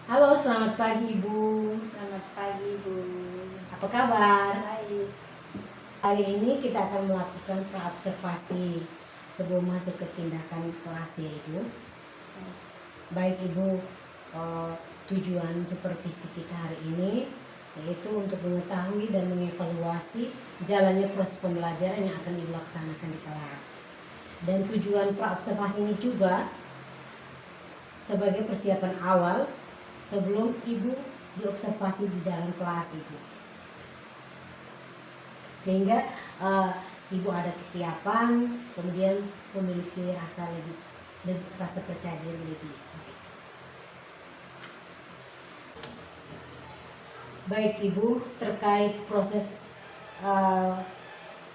Halo, selamat pagi Ibu. Selamat pagi, Bu. Apa kabar? Baik. Hari ini kita akan melakukan praobservasi sebelum masuk ke tindakan kelas ya Ibu. Baik Ibu, tujuan supervisi kita hari ini yaitu untuk mengetahui dan mengevaluasi jalannya proses pembelajaran yang akan dilaksanakan di kelas. Dan tujuan praobservasi ini juga sebagai persiapan awal sebelum Ibu diobservasi di dalam kelas Ibu. Sehingga Ibu ada kesiapan, kemudian memiliki rasa percaya diri lebih. Baik Ibu, terkait proses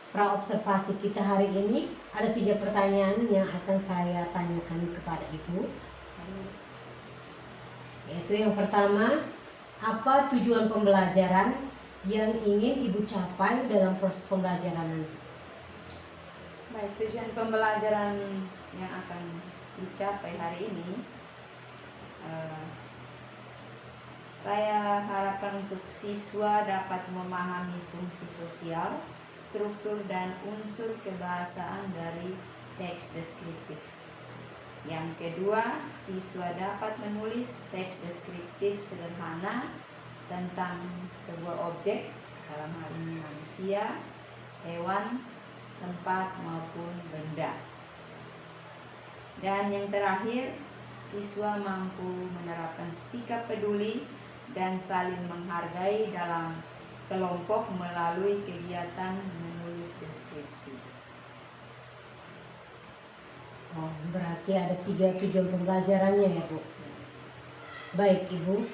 praobservasi kita hari ini ada 3 pertanyaan yang akan saya tanyakan kepada Ibu. Yaitu yang pertama, apa tujuan pembelajaran yang ingin Ibu capai dalam proses pembelajaran nanti? Baik, tujuan pembelajaran yang akan dicapai hari ini, saya harapkan untuk siswa dapat memahami fungsi sosial, struktur dan unsur kebahasaan dari teks deskriptif. Yang kedua, siswa dapat menulis teks deskriptif sederhana tentang sebuah objek, dalam hal ini manusia, hewan, tempat maupun benda. Dan yang terakhir, siswa mampu menerapkan sikap peduli dan saling menghargai dalam kelompok melalui kegiatan menulis deskripsi. Oh, berarti ada 3 tujuan pembelajarannya ya Bu. Baik Ibu.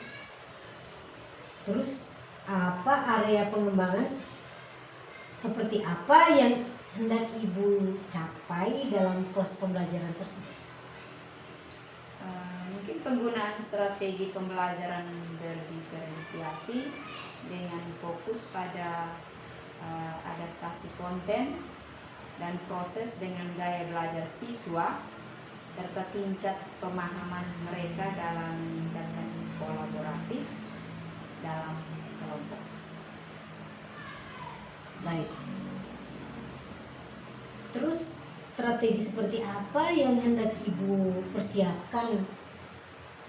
Terus apa area pengembangan seperti apa yang hendak Ibu capai dalam proses pembelajaran tersebut? Mungkin penggunaan strategi pembelajaran berdiferensiasi dengan fokus pada adaptasi konten dan proses dengan gaya belajar siswa serta tingkat pemahaman mereka dalam meningkatkan kolaboratif dalam kelompok. Baik. Terus strategi seperti apa yang hendak Ibu persiapkan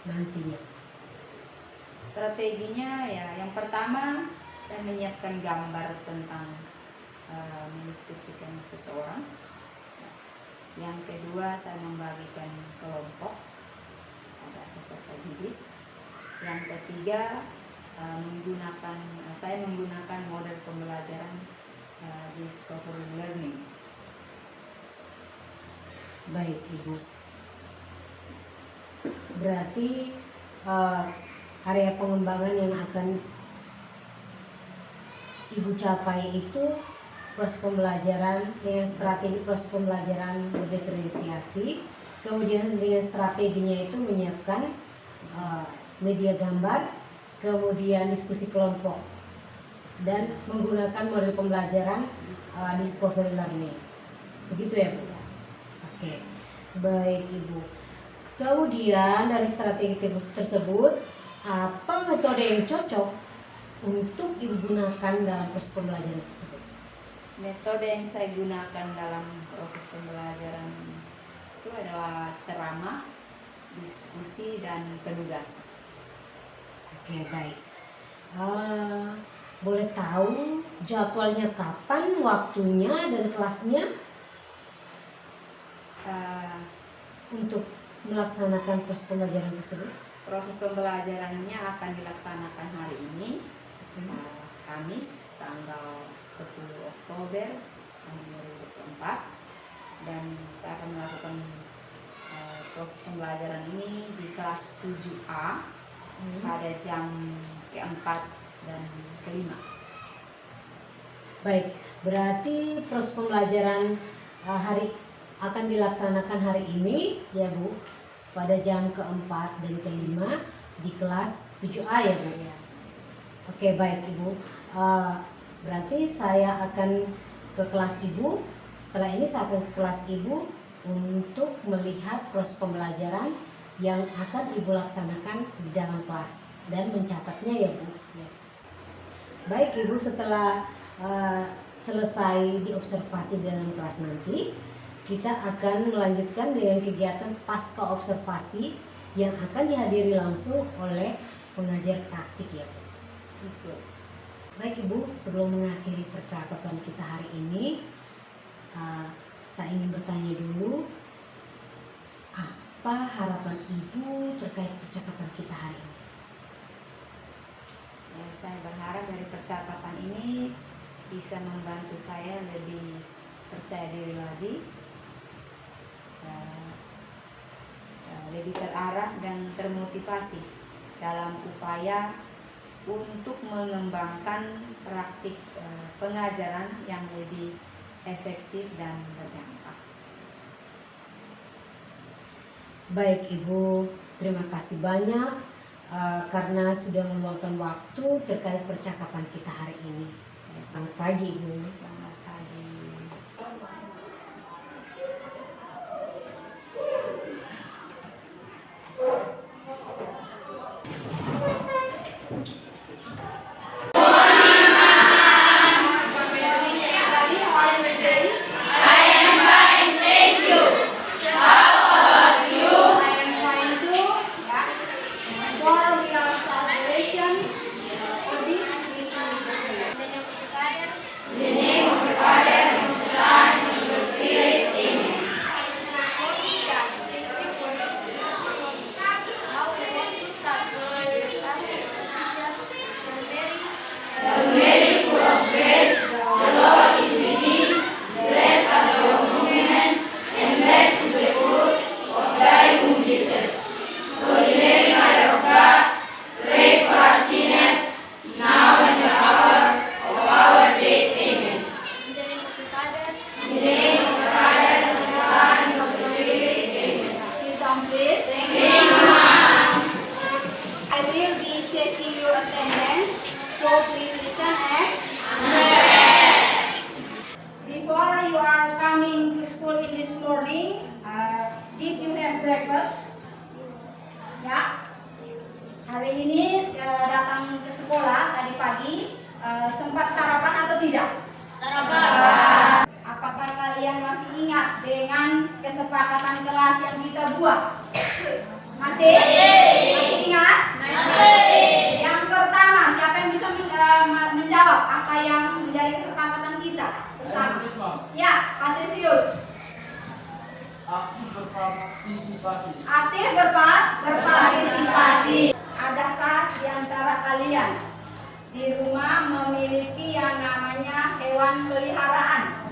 nantinya? Strateginya ya, yang pertama saya menyiapkan gambar tentang mendeskripsikan seseorang. Yang kedua, saya membagikan kelompok pada peserta didik. Yang ketiga, saya menggunakan model pembelajaran discovery learning. Baik Ibu. Berarti area pengembangan yang akan Ibu capai itu proses pembelajaran dengan strategi proses pembelajaran berdiferensiasi, kemudian dengan strateginya itu menyiapkan media gambar, kemudian diskusi kelompok, dan menggunakan model pembelajaran discovery learning. Begitu ya Bu? Oke, baik Ibu. Kemudian dari strategi tersebut, apa metode yang cocok untuk Ibu gunakan dalam proses pembelajaran tersebut? Metode yang saya gunakan dalam proses pembelajaran itu adalah ceramah, diskusi, dan penugasan. Oke, baik. Boleh tahu jadwalnya kapan, waktunya, dan kelasnya untuk melaksanakan proses pembelajaran tersebut? Proses pembelajarannya akan dilaksanakan hari ini, Kamis tanggal 10 Oktober 2024, dan saya akan melakukan proses pembelajaran ini di kelas 7A pada jam keempat dan kelima. Baik, berarti proses pembelajaran akan dilaksanakan hari ini ya Bu, pada jam keempat dan kelima di kelas 7A ya Bu. Oke, baik Ibu. Berarti saya akan ke kelas Ibu. Setelah ini saya akan ke kelas Ibu untuk melihat proses pembelajaran yang akan Ibu laksanakan di dalam kelas dan mencatatnya ya Bu. Ya. Baik Ibu, setelah selesai diobservasi dalam kelas nanti, kita akan melanjutkan dengan kegiatan pasca observasi yang akan dihadiri langsung oleh pengajar praktik ya Bu. Baik Ibu, sebelum mengakhiri percakapan kita hari ini, saya ingin bertanya dulu, apa harapan Ibu terkait percakapan kita hari ini? Ya, saya berharap dari percakapan ini bisa membantu saya lebih percaya diri lagi, lebih terarah dan termotivasi dalam upaya untuk mengembangkan praktik pengajaran yang lebih efektif dan berdampak. Baik Ibu, terima kasih banyak karena sudah meluangkan waktu terkait percakapan kita hari ini. Selamat pagi Ibu. Selamat pagi. Did you have breakfast? Ya. Hari ini datang ke sekolah tadi pagi, sempat sarapan atau tidak? Sarapan. Apakah kalian masih ingat dengan kesepakatan kelas yang kita buat? Masih? Masih ingat? Masih. Yang pertama, siapa yang bisa menjawab apa yang menjadi kesepakatan kita bersama? Ya, Patrisius. Aktif berpartisipasi. Aktif berpartisipasi. Adakah di antara kalian di rumah memiliki yang namanya hewan peliharaan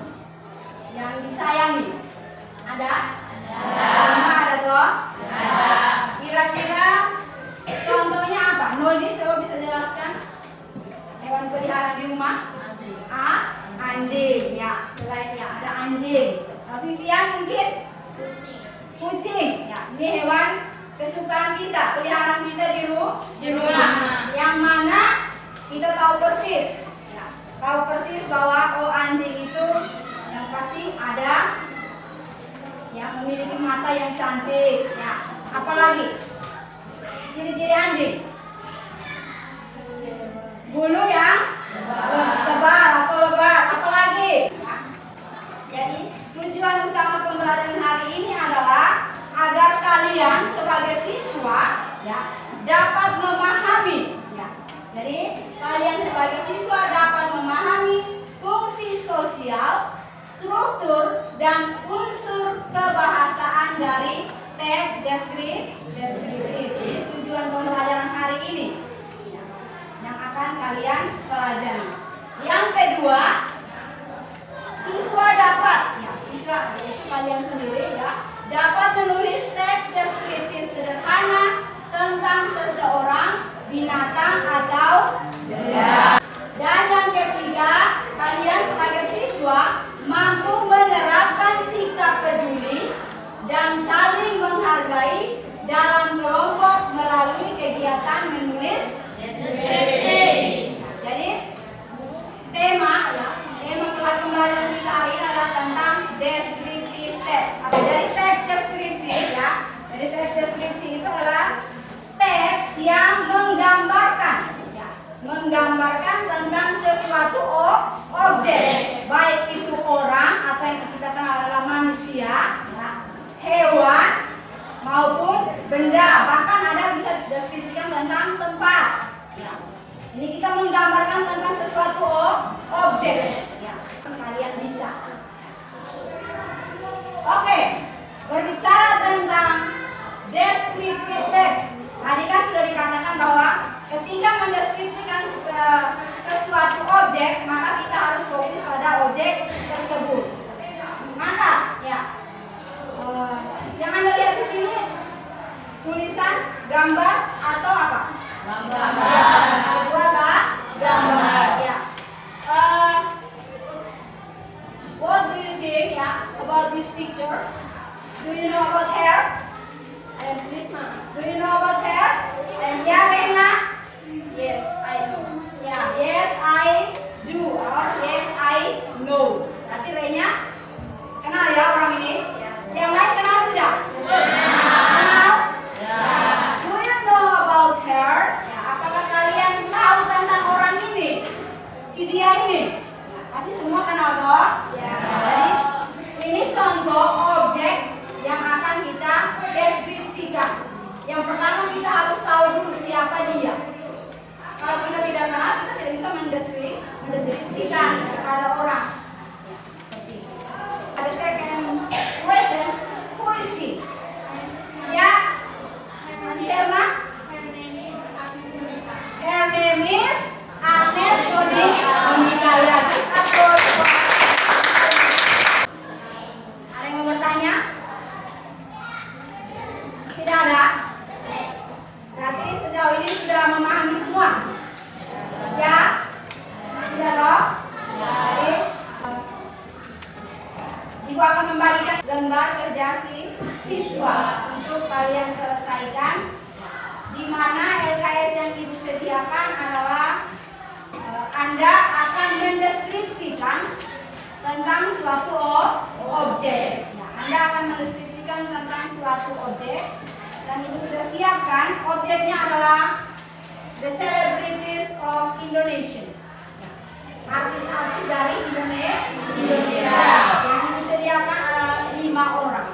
yang disayangi? Ada? Semua ada toh? Kira-kira contohnya apa? Noldi coba bisa jelaskan hewan peliharaan di rumah? Anjing. Ya, selainnya ada anjing. Vivian mungkin? Kucing. Ya, ini hewan kesukaan kita, peliharaan kita di rumah. Yang mana kita tahu persis, ya, tahu persis bahwa anjing itu yang pasti ada yang memiliki mata yang cantik. Ya, apalagi ciri-ciri anjing? Bulu yang tebal atau lebat. Apalagi? Ya. Jadi tujuan utama pembelajaran hari ini adalah agar kalian sebagai siswa ya dapat memahami ya. Jadi kalian sebagai siswa dapat memahami fungsi sosial, struktur dan unsur kebahasaan dari teks deskripsi. Tujuan pembelajaran hari ini ya, yang akan kalian pelajari. Yang kedua, siswa dapat yaitu kalian sendiri ya dapat menulis teks deskriptif sederhana tentang seseorang, binatang atau benda. Dan yang ketiga, kalian sebagai siswa mampu menerapkan sikap peduli dan saling menghargai dalam kelompok melalui kegiatan menulis deskripsi. Jadi tema pembelajaran kita hari ini adalah tentang deskriptif teks. Dari teks deskripsi ya, dari teks deskripsi itu ya, hewan maupun benda, bahkan ada bisa deskripsikan tentang tempat. Ya. Ini kita menggambarkan tentang sesuatu objek. Ya, kalian bisa. Oke, berbicara tentang descriptive text. Tadi kan sudah dikatakan bahwa ketika mendeskripsikan sesuatu objek, maka kita harus fokus pada objek tersebut. Maka, ya, yang Anda lihat di sini tulisan, gambar atau apa? Gambar. Itu apa? Gambar. Ya. What do you think, ya, about this picture? Do you know about hair? Please, ma. Do you know about hair? Ya, Rena? Yes, I know. Ya, yes, I do. Or yes, I know. Berarti Rena kenal ya orang ini? Yang lain kenal tidak? Kenal? Do you know about her? Ya, apakah kalian tahu tentang orang ini? Si dia ini? Ya, pasti semua kenal toh? Jadi ini contoh objek yang akan kita deskripsikan. Yang pertama kita harus tahu dulu siapa dia. Kalau kita tidak kenal, kita tidak bisa mendeskripsikan kepada orang. Ada second question, who is she? Ya, Anselma? Her name is Agnes Monica. Ya, kita terus. Ada yang mau bertanya? Tidak ada? Berarti sejauh ini sudah memahami semua? Ya? Sudah toh? Jadi Ibu akan membagikan lembar kerja siswa untuk kalian selesaikan, di mana LKS yang Ibu sediakan adalah Anda akan mendeskripsikan tentang suatu objek. Nah, Anda akan mendeskripsikan tentang suatu objek, dan Ibu sudah siapkan objeknya adalah the celebrities of Indonesia. Artis-artis dari Indonesia. Yang Ibu sediakan adalah 5 orang.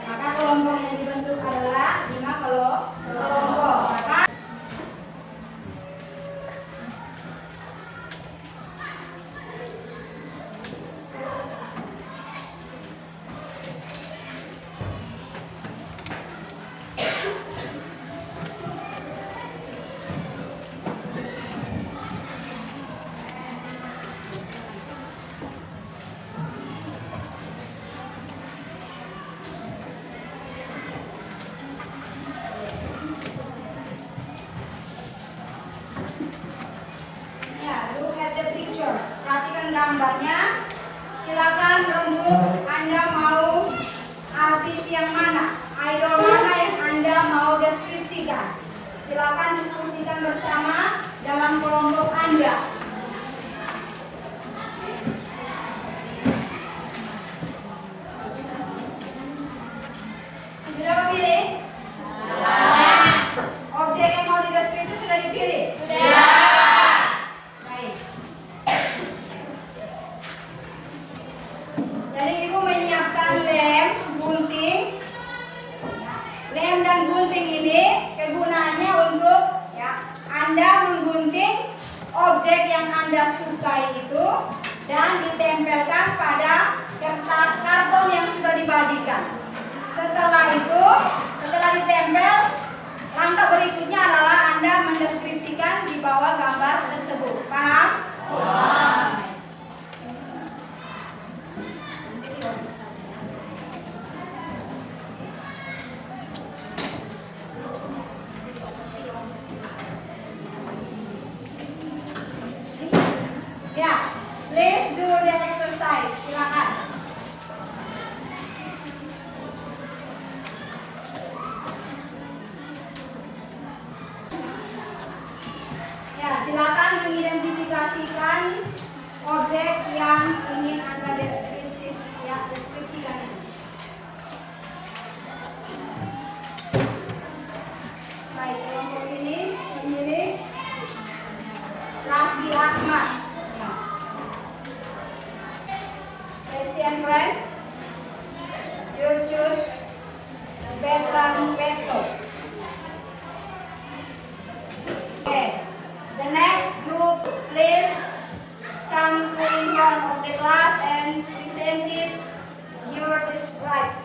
Maka kelompok yang dibentuk adalah 5 kelompok. Maka gambarnya, silakan rembuk Anda mau artis yang mana, idol mana yang Anda mau deskripsikan. Silakan diskusikan bersama dalam kelompok Anda. Sudah memilih? Objek yang mau dideskripsi sudah dipilih? Sudah. Jadi Ibu menyiapkan lem, gunting. Lem dan gunting ini kegunaannya untuk Anda menggunting objek yang Anda sukai itu dan ditempelkan pada kertas karton yang sudah dibagikan. Setelah itu, setelah ditempel, langkah berikutnya adalah Anda mendeskripsikan di bawah gambar tersebut. Paham? Paham. Ya, please do the exercise. Silakan. kurang veto. Okay, the next group, please come to in front of the class and present it your describe.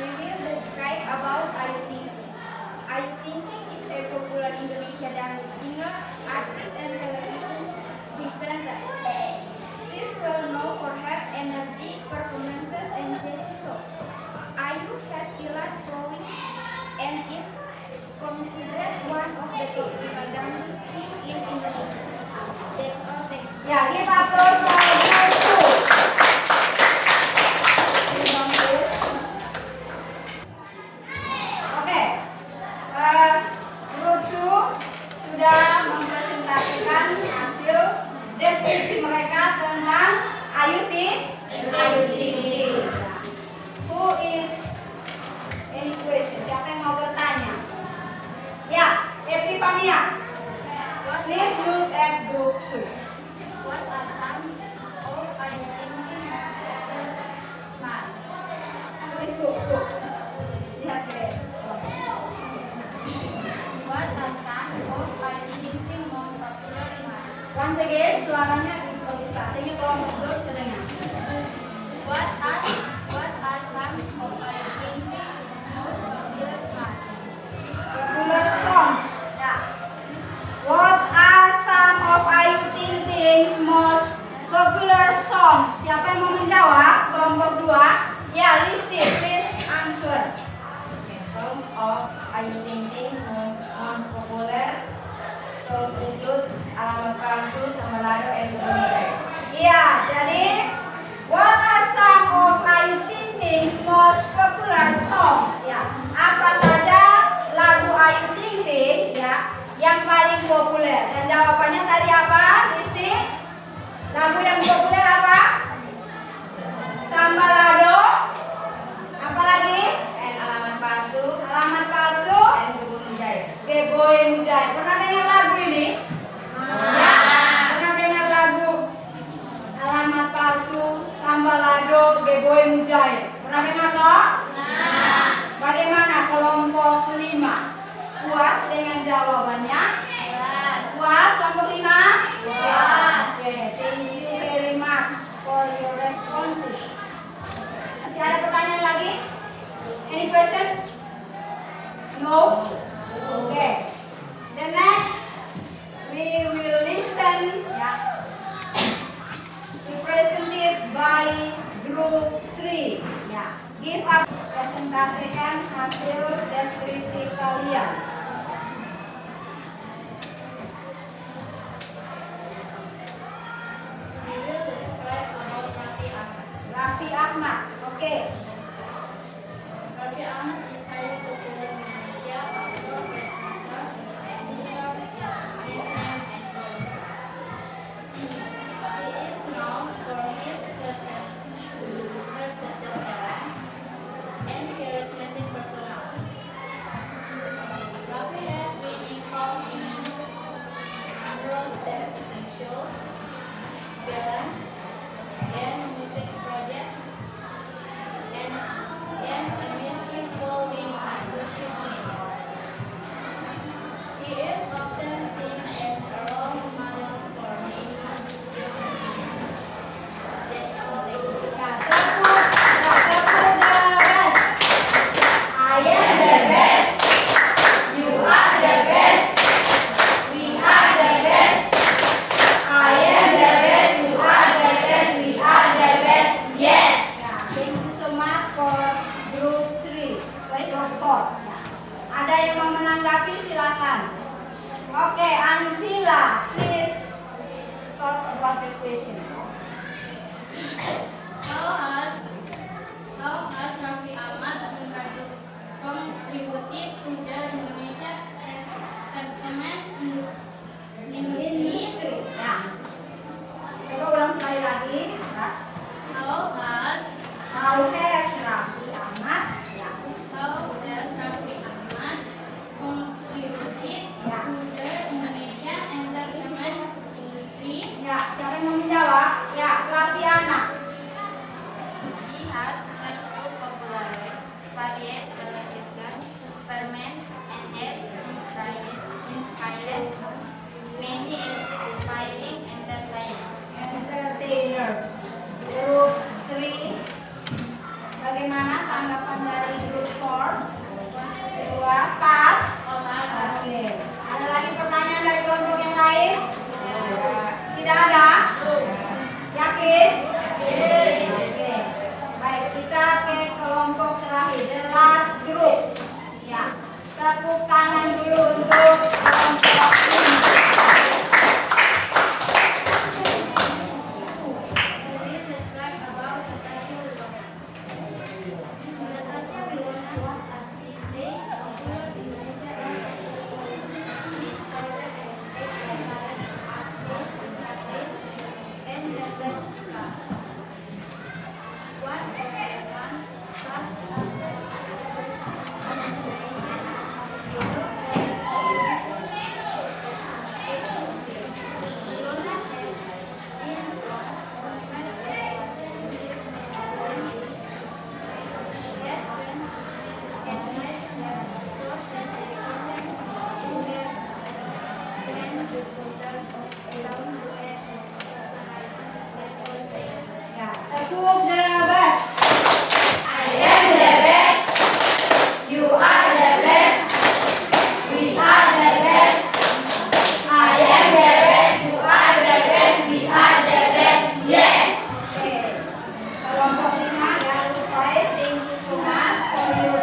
We will describe about Ayu Ting Ting. Ayu Ting Ting is a popular Indonesian dangdut singer, actress, and television presenter. She is well known for her energy, performances, and jazzy show. Ayu has 11 following and is considered one of the top female dangdut singers in Indonesia. That's all. Thank you. Yeah, give applause for group 2. Oke, group 2 sudah mempresentasikan hasil deskripsi mereka tentang Ayu Ting Ting. Who is any question? Siapa yang mau bertanya? Ya, Epifania. Please look at group 2. What are some of Ayu Ting Ting? Nah, please look. Lihat deh. What are some of Ayu Ting Ting most popular in? Once again, suaranya bisa. Sehingga kalau ngobrol bisa dengar. What are some of Ayu Ting Ting most popular in? Popular songs. Ya. What are some of Ayu Ting Ting's most popular songs? Siapa yang mau menjawab? Kelompok 2. Ya, Listi, please answer. Some of Ayu Ting Ting's most popular song include Alamat Palsu, Sambalado, and Kebun Jaya. Iya, jadi what are some of Ayu Ting Ting's most popular songs? Ya, apa saja lagu Ayu Ting Ting ya yang paling populer? Dan jawabannya tadi apa, Listi? Lagu yang populer apa? Sambalado. Apa lagi? And Alamat Palsu, Alamat Palsu. and Kebun Jaya. Geboy Mujay. Pernah dengar lagu ini? Ya. Pernah dengar lagu Alamat Palsu, Sambalado, Geboy Mujay? Pernah dengar toh? Bagaimana kelompok 5? Puas dengan jawabannya? Puas kelompok 5? Oke, thank you very much for your responses. Masih ada pertanyaan lagi? Any question? No? Okay. The next, we will listen, represented by group 3. Give up, presentasikan hasil deskripsi kalian. We will describe about Raffi Ahmad. Raffi Ahmad, okay. Raffi Ahmad is highly popular in Indonesia, actor, presenter, singer, businessman, and producer. He is known for his versatile talents and charismatic personality. Raffi has been involved in numerous television shows, films, and music projects, and a musical being a social media. He is often seen as a role model for many young teenagers. That's all they do. I am the best. You are the best. We are the best. I am the best. You are the best. We are the best. Yes. Thank you so much for group 3. Sorry, group 4. Ada yang mau menanggapi silakan. Oke, Ansila, please talk about the question. How has Raffi Ahmad contributed to the Indonesia entertainment industry? Ya. Coba ulang sekali lagi. How has Raffi Ahmad Raffi Ahmad contributed Tepuk tangan dulu untuk kelompok ini. Ya, tepuk the best. I am the best. You are the best. We are the best. I am the best. You are the best. We are the best. Yes. Okay. Kelompok 5 ya, group 5. Thank you so much for your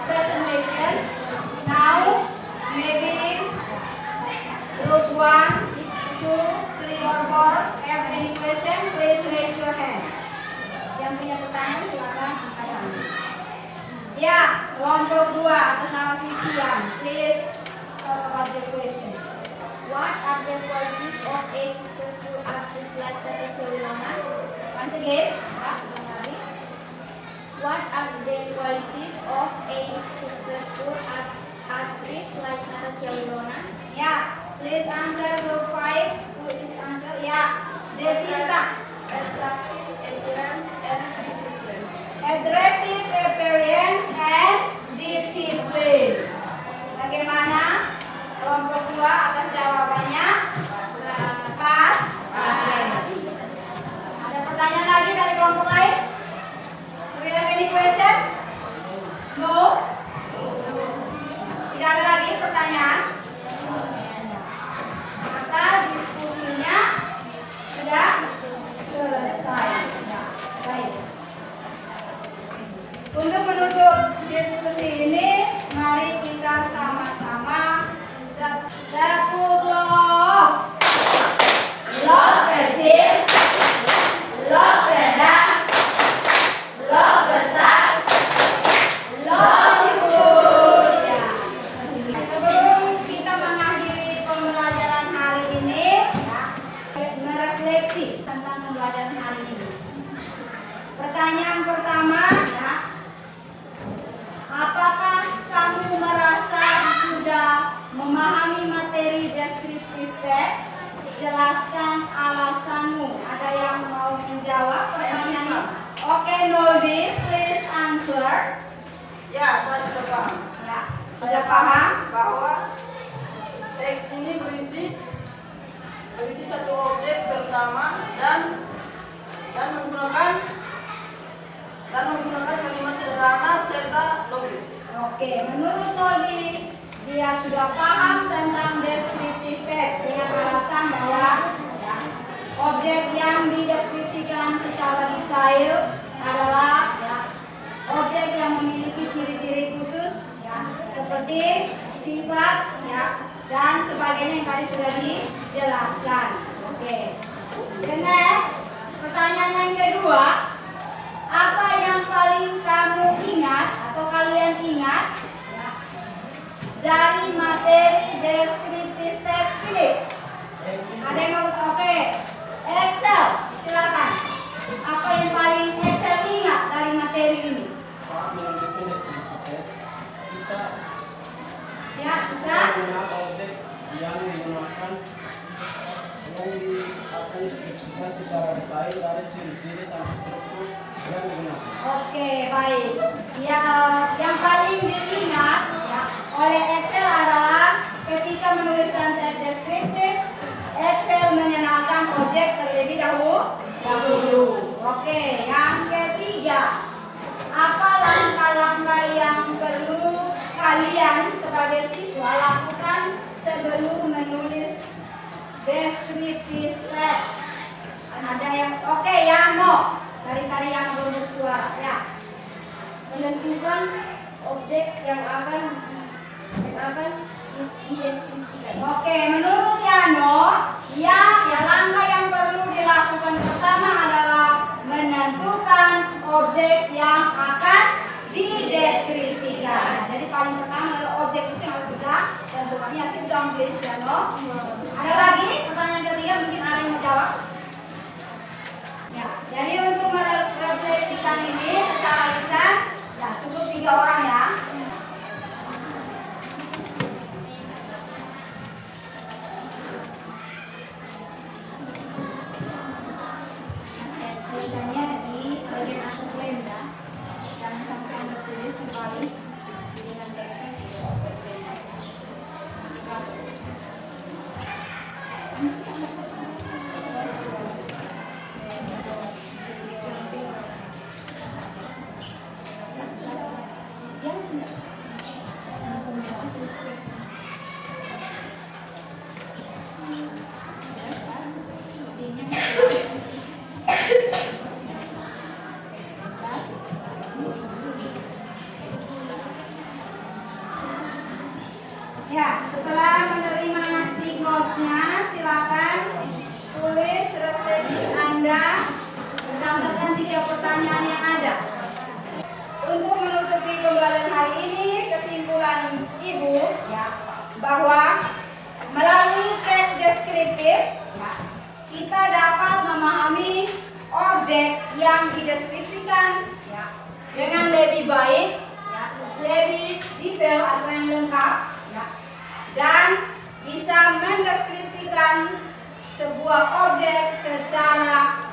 presentation. Now, maybe group 1, 2, 3 or 4 have any question? Please raise your hand. Yang punya pertanyaan silakan angkat tangan. Ya, kelompok 2 atas nama Vivian. Please talk about the question. What are the qualities of a successful artist like Tata Sirlona? Once again, ya, ulang kali. What are the qualities of a successful artist like Natasha Wilona? Ya, please answer group 5. Please answer. Ya, Desita. Attractive appearance and discipline. Attractive appearance and discipline. Bagaimana? Kelompok 2 atas jawabannya? Pas. Ada pertanyaan lagi dari kelompok lain? Do you have any question? No? Tidak ada lagi pertanyaan? Maka diskusinya sudah selesai. Ya, baik. Untuk menutup diskusi ini, mari kita sama-sama tepuk love. Love kecil, love sedang, love besar, love good. Ya. Sebelum kita mengakhiri pembelajaran hari ini, ya, merefleksi tentang pembelajaran hari ini. Pertanyaan pertama, ya, apakah kamu merasa sudah memahami materi descriptive text? Jelaskan alasanmu. Ada yang mau menjawab pertanyaan ini? Oke, Noldi, please answer. Ya, saya sudah paham. Ya, sudah paham? Bahwa teks ini berisi satu objek terutama dan menggunakan kalimat sederhana serta logis. Oke, menurut Noldi, dia sudah paham tentang descriptive text dengan alasan bahwa ya, objek yang dideskripsikan secara detail adalah ya, objek yang memiliki ciri-ciri khusus ya, seperti sifat ya, dan sebagainya yang tadi sudah dijelaskan. Oke. The next, pertanyaan yang kedua, apa yang paling kamu ingat atau kalian ingat ya, dari materi descriptive text ini? Ada yang mau? Oke. Excel, silakan. Apa yang paling Excel ingat dari materi ini? Saat menulis descriptive text, kita Kita menggunakan objek yang deskripsikan secara detail dari ciri-ciri sampai struktur yang digunakan. Oke, baik. Ya, yang paling diingat ya, oleh Excel adalah ketika menuliskan teks deskriptif, Excel mengenalkan objek terlebih dahulu. Oke, yang ketiga, apa langkah-langkah yang perlu kalian sebagai siswa lakukan sebelum menulis descriptive text? Ada yang oke, yang no. Dari tadi yang belum bersuara ya. Menentukan objek yang akan yang akan dideskripsikan. Oke, menurut Yano, ya langkah yang perlu dilakukan pertama adalah menentukan objek yang akan dideskripsikan. Jadi paling pertama adalah objek itu yang harus kita tentukan. Ya, sudah guys, Yano. Ada lagi pertanyaan ketiga, mungkin ada yang mau jawab? Ya, jadi untuk merefleksikan ini secara lisan, ya cukup 3 orang ya. Tulisannya di bagian atas lemba, jangan sampai Anda tulis terbalik. Jadi nanti Ya, setelah menerima stick notes-nya, silakan tulis refleksi Anda berdasarkan 3 pertanyaan yang ada. Untuk menutupi pembelajaran hari ini, kesimpulan Ibu ya, bahwa melalui teks deskriptif ya, kita dapat memahami objek yang dideskripsikan ya, dengan lebih baik, ya, lebih detail atau yang lengkap. Ya, dan bisa mendeskripsikan sebuah objek secara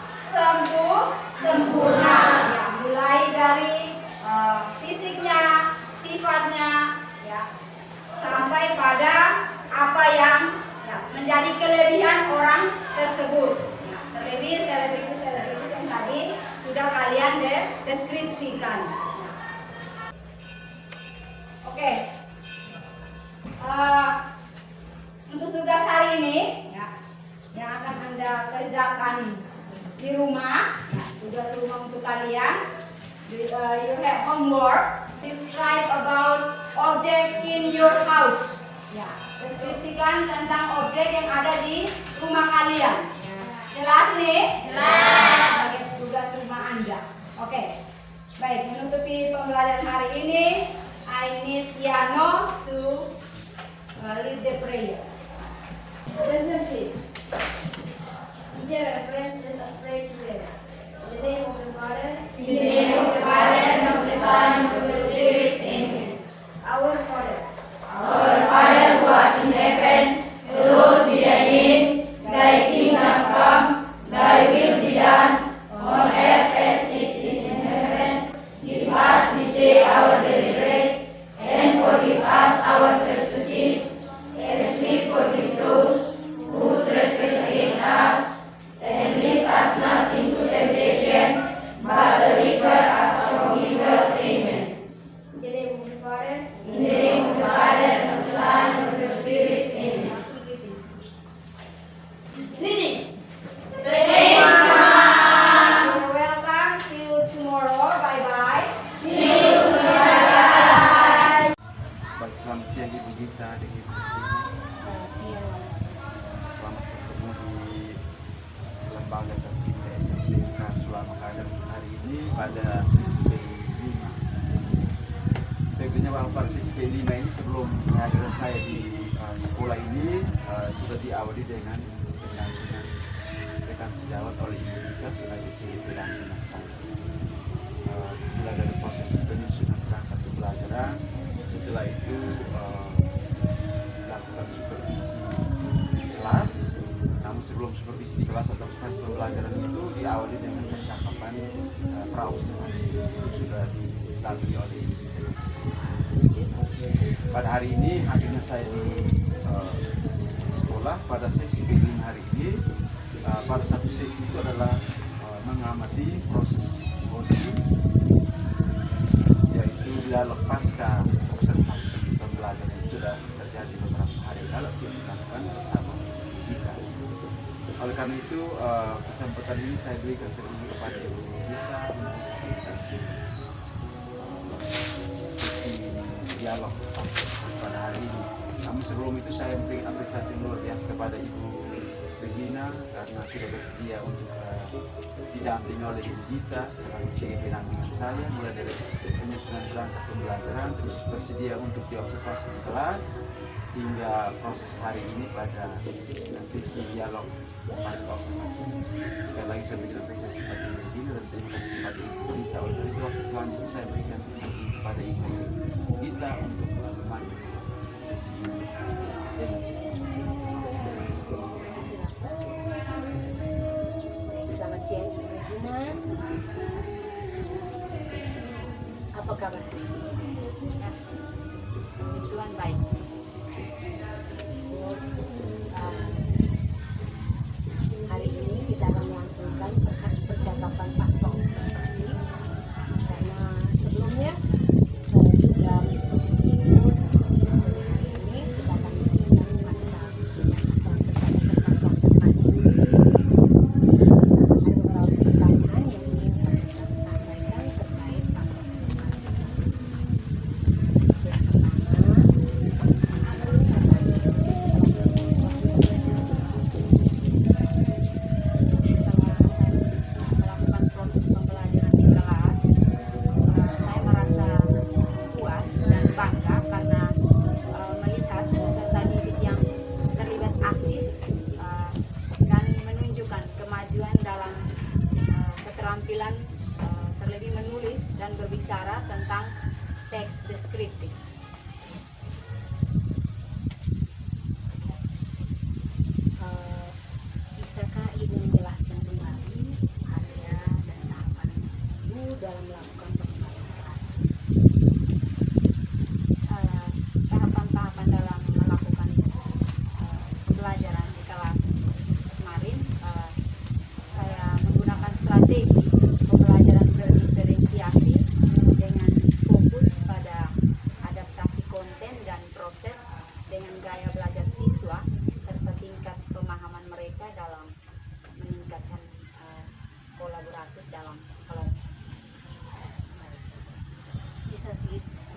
sempurna ya, mulai dari fisiknya, sifatnya ya, sampai pada apa yang ya, menjadi kelebihan orang tersebut ya, terlebih selebritis yang tadi sudah kalian deskripsikan ya. Oke. Untuk tugas hari ini ya, yang akan Anda kerjakan di rumah ya, tugas rumah untuk kalian, you have homework, describe about object in your house ya, deskripsikan tentang objek yang ada di rumah kalian ya. Jelas nih? Jelas. Sebagai tugas rumah Anda. Oke, baik, menutupi pembelajaran hari ini, I need Yano to lead the prayer. Listen please. Teacher and friends, let us pray together. In the name of the Father, In the name of the Father, and of the Son, and of the Spirit. Amen. our Father, Our Father who art in heaven, hallowed be thy name. Thy kingdom come, thy will be done, on earth as it is in heaven. Give us this day our daily bread, and forgive us our trespasses, as we forgive those who trespass against us. And lead us not into temptation, but deliver us from evil. Amen. In the name of the Father, In the name of the Father, and of the Son, and of the Spirit. Amen. Reading. Today, You're welcome. See you tomorrow. Bye bye. Baik, selamat siang Ibu Gita dan Ibu Tini. selamat siang. Selamat bertemu di lembaga tercinta SMPK Sulawesi Academy hari ini pada sesi P5. Tentunya bahwa pada sesi P5 ini sebelum kehadiran saya di sekolah ini sudah diawali dengan rekan sejawat oleh Ibu Gita sebagai ciri pendampingan saya. Mulai dari proses penyusunan perangkat pembelajaran, setelah itu lakukan supervisi di kelas. Namun sebelum supervisi di kelas atau proses pembelajaran itu diawali dengan percakapan praobservasi yang sudah dilalui oleh Ibu. Pada hari ini hadirnya saya di sekolah pada sesi P5 hari ini. Pada satu sesi itu adalah mengamati proses body, yaitu dialog pasca observasi pembelajaran yang sudah terjadi beberapa hari lalu yang dilakukan bersama kita. Oleh karena itu kesempatan ini saya berikan sedikit kepada Ibu Gita untuk presentasi sesi dialog pada hari Namun sebelum itu saya memberikan apresiasi yang luar biasa kepada Ibu Regina karena sudah bersedia untuk didampingi oleh Ibu Gita selaku ciri pendampingan saya mulai dari penyusunan berangkat pembelajaran, terus bersedia untuk diobservasi di kelas hingga proses hari ini pada sesi dialog pasca observasi. Sekali lagi saya berikan apresiasi kepada Ibu Regina dan terima kasih kepada Ibu Gita. Oleh itu waktu selanjutnya saya berikan apresiasi kepada Ibu Gita untuk memandu sesi ini. Selamat siang Ibu Regina. Apa kabar? Puji Tuhan baik. Hari ini kita akan melangsungkan percakapan pasca observasi karena sebelumnya saya sudah mengikuti itu. Hari ini kita akan melakukan percakapan pasca observasi. Ada beberapa pertanyaan yang ingin saya sampaikan terkait pasca observasi. Yang pertama, terlebih menulis dan berbicara tentang teks deskriptif. Bisakah Ibu menjelaskan kembali area dan tahapan Ibu dalam melakukan pengembangan kelas? Tahapan-tahapan dalam melakukan pembelajaran di kelas kemarin, saya menggunakan strategi pembelajaran berdiferensiasi dengan fokus pada adaptasi konten dan proses dengan gaya belajar siswa serta tingkat pemahaman mereka dalam meningkatkan kolaboratif dalam kelompok.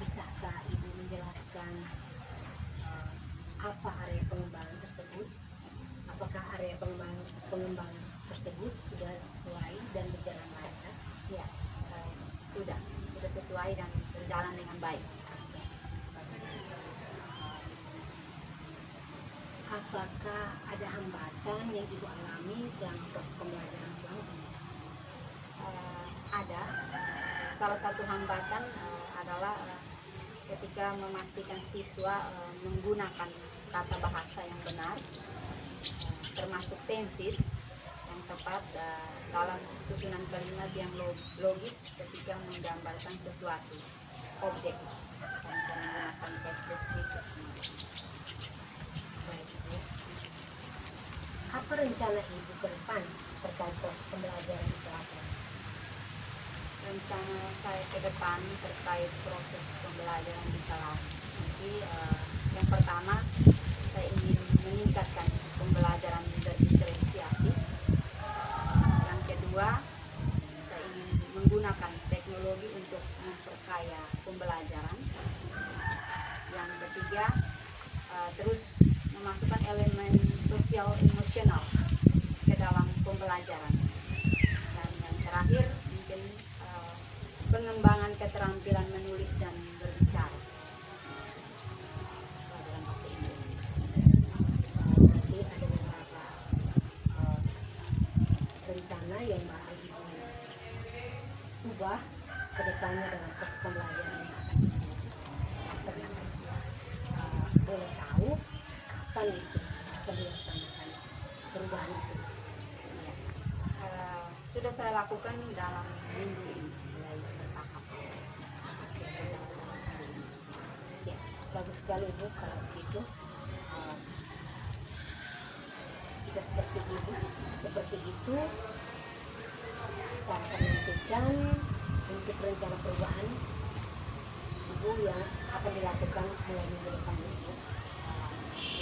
Bisakah Ibu menjelaskan apa area pengembangan tersebut? Apakah area pengembangan tersebut sudah sesuai dan berjalan lancar? Ya, sudah sesuai dan berjalan dengan baik. Apakah ada hambatan yang Ibu alami selama proses pembelajaran berlangsung? Ada. Salah satu hambatan adalah ketika memastikan siswa menggunakan tata bahasa yang benar, termasuk tenses yang tepat dalam susunan kalimat yang logis ketika menggambarkan sesuatu objek dan saya menggunakan teks deskriptif. Baik, Ibu. Apa rencana Ibu ke depan terkait proses pembelajaran di kelas? Rencana saya ke depan terkait proses pembelajaran di kelas nanti, yang pertama saya ingin meningkatkan pembelajaran berdiferensiasi. Yang kedua, saya ingin menggunakan teknologi untuk memperkaya pembelajaran. Yang ketiga, terus memasukkan elemen sosial emosional ke dalam pembelajaran. Dan yang terakhir mungkin pengembangan keterampilan menulis dan berbicara dalam bahasa Inggris. Nanti ada beberapa rencana yang bakal Ibu ubah ke depannya dalam proses pembelajaran yang akan Ibu laksanakan. Boleh tahu kapan itu akan dilaksanakan perubahan itu? Sudah saya lakukan dalam minggu ini, mulai bertahap. Ya, bagus sekali Ibu kalau begitu. Jika seperti itu, saya akan menentukan untuk rencana perubahan Ibu yang akan dilakukan mulai minggu depan Ibu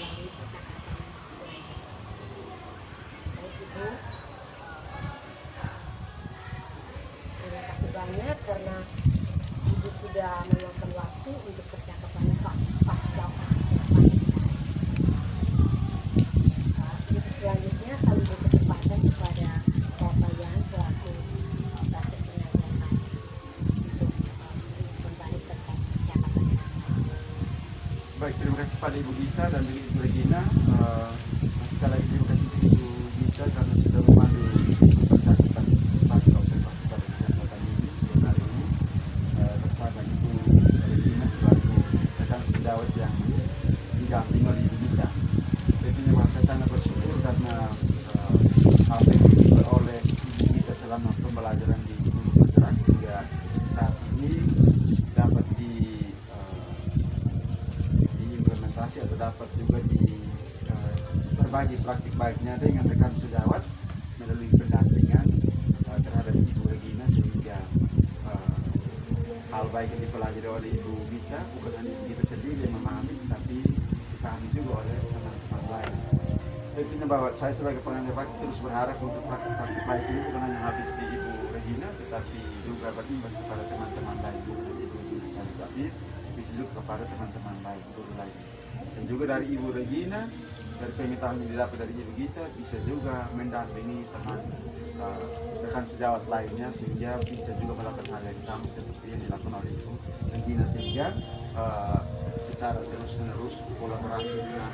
melalui percakapan selanjutnya. Baik Ibu, terima kasih banyak karena Ibu sudah meluangkan waktu untuk percakapan pasca observasi. Baik, terima kasih pada Ibu Gita dan Ibu Regina. Sekali lagi terima kasih Ibu Gita karena sudah memandu percakapan pasca observasi pada kesehatan ini siang hari ini bersama Ibu Regina selaku rekan sejawat yang didampingi oleh Ibu Gita. Jadi saya sangat bersyukur karena apa yang diperoleh Ibu Gita selama pembelajaran di Gunung Bergerak hingga saat ini dapat diimplementasi atau dapat juga berbagi praktik baiknya dengan rekan sejawat melalui pendampingan terhadap Ibu Regina sehingga hal baik yang dipelajari oleh Ibu Gita bukan hanya Ibu Gita sendiri yang memahami, tapi dipahami juga oleh teman-teman lain. Intinya bahwa saya sebagai pengajar praktik terus berharap untuk praktik baik ini bukan hanya habis di Ibu Regina, tetapi juga berimbas kepada teman-teman lain, bukan hanya Ibu Regina saja, tapi bisa juga kepada teman-teman lain, guru lain. Dan juga dari Ibu Regina, dari pengetahuan yang didapat dari Ibu Gita bisa juga mendampingi teman rekan sejawat lainnya sehingga bisa juga melakukan hal yang sama seperti yang dilakukan oleh Ibu Regina sehingga secara terus-menerus kolaborasi dengan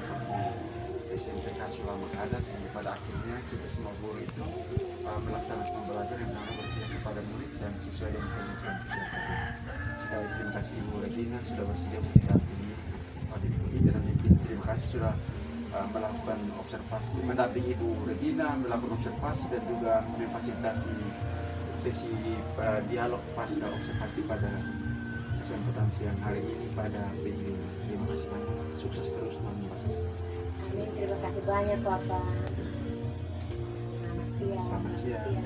SMPK Sulawesi ada sehingga pada akhirnya kita semua guru itu melaksanakan pembelajaran yang mana berpihak kepada murid dan sesuai dengan pemikiran peserta. Sekali terima kasih Ibu Regina sudah bersedia mendampingi pada Ibu Gita dan terima kasih sudah melakukan observasi, mendampingi Ibu Regina melakukan observasi dan juga memfasilitasi sesi dialog pasca observasi pada kesempatan siang hari ini pada PIU. Terima kasih banyak, sukses terus teman-teman. Amin, terima kasih banyak Bapak. Selamat siang. Selamat siang.